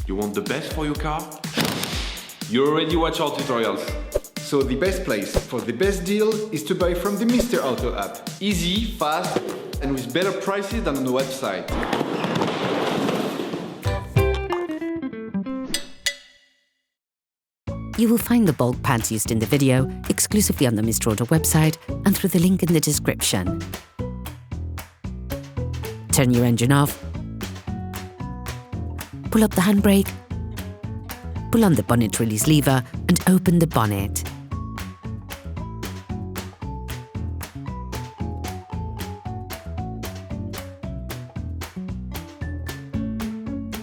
You want the best for your car? You already watch our tutorials. So the best place for the best deal is to buy from the Mr. Auto app. Easy, fast, and with better prices than on the website. You will find the bulk pads used in the video exclusively on the Mr. Auto website and through the link in the description. Turn your engine off. Pull up the handbrake. Pull on the bonnet release lever and open the bonnet.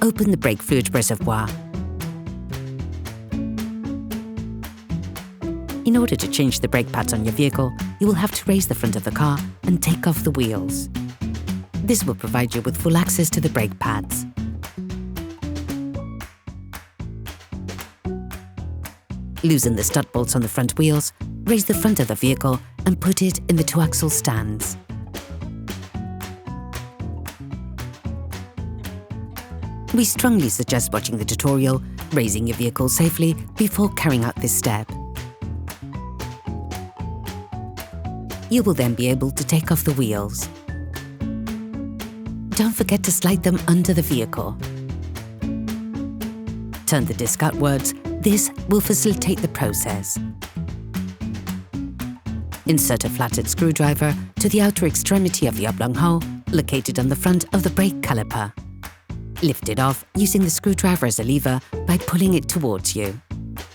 Open the brake fluid reservoir. In order to change the brake pads on your vehicle, you will have to raise the front of the car and take off the wheels. This will provide you with full access to the brake pads. Loosen the stud bolts on the front wheels, raise the front of the vehicle and put it in the two-axle stands. We strongly suggest watching the tutorial, raising your vehicle safely before carrying out this step. You will then be able to take off the wheels. Don't forget to slide them under the vehicle. Turn the disc outwards. This will facilitate the process. Insert a flathead screwdriver to the outer extremity of the oblong hole located on the front of the brake caliper. Lift it off using the screwdriver as a lever by pulling it towards you.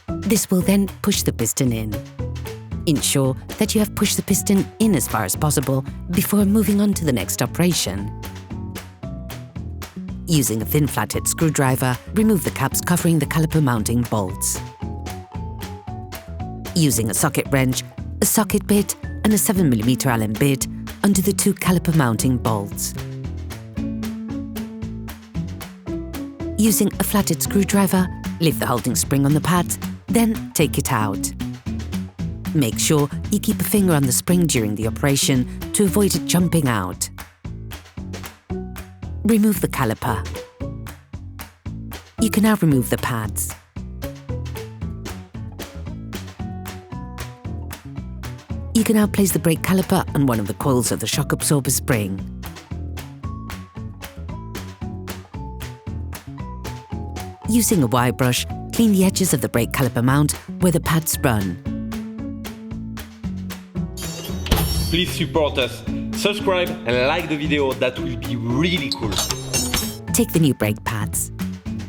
This will then push the piston in. Ensure that you have pushed the piston in as far as possible before moving on to the next operation. Using a thin flathead screwdriver, remove the caps covering the caliper mounting bolts. Using a socket wrench, a socket bit and a 7mm Allen bit under the two caliper mounting bolts. Using a flathead screwdriver, lift the holding spring on the pads, then take it out. Make sure you keep a finger on the spring during the operation to avoid it jumping out. Remove the caliper. You can now remove the pads. You can now place the brake caliper on one of the coils of the shock absorber spring. Using a wire brush, clean the edges of the brake caliper mount where the pads run. Please support us. Subscribe and like the video, that will be really cool. Take the new brake pads.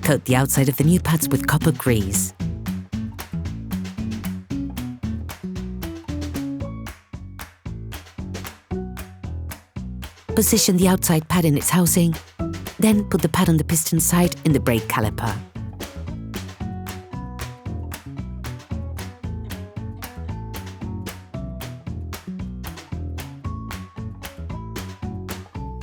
Coat the outside of the new pads with copper grease. Position the outside pad in its housing, then put the pad on the piston side in the brake caliper.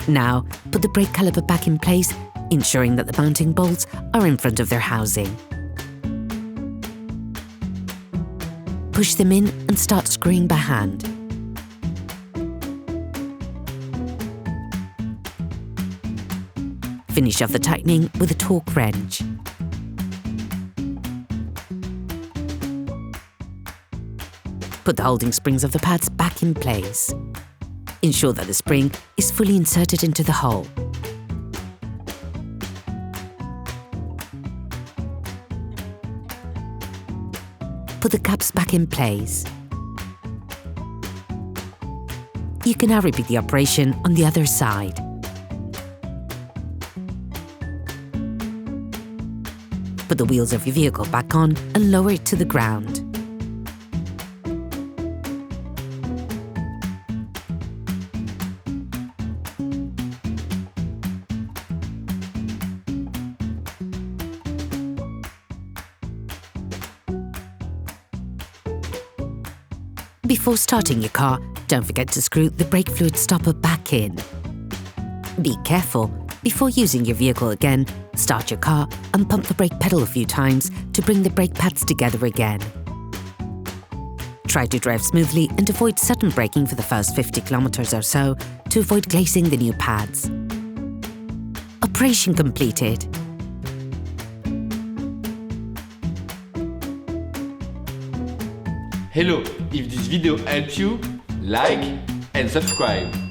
Now, put the brake caliper back in place, ensuring that the mounting bolts are in front of their housing. Push them in and start screwing by hand. Finish off the tightening with a torque wrench. Put the holding springs of the pads back in place. Ensure that the spring is fully inserted into the hole. Put the caps back in place. You can now repeat the operation on the other side. Put the wheels of your vehicle back on and lower it to the ground. Before starting your car, don't forget to screw the brake fluid stopper back in. Be careful. Before using your vehicle again, start your car and pump the brake pedal a few times to bring the brake pads together again. Try to drive smoothly and avoid sudden braking for the first 50 kilometers or so to avoid glazing the new pads. Operation completed. Hello, if this video helped you, like and subscribe.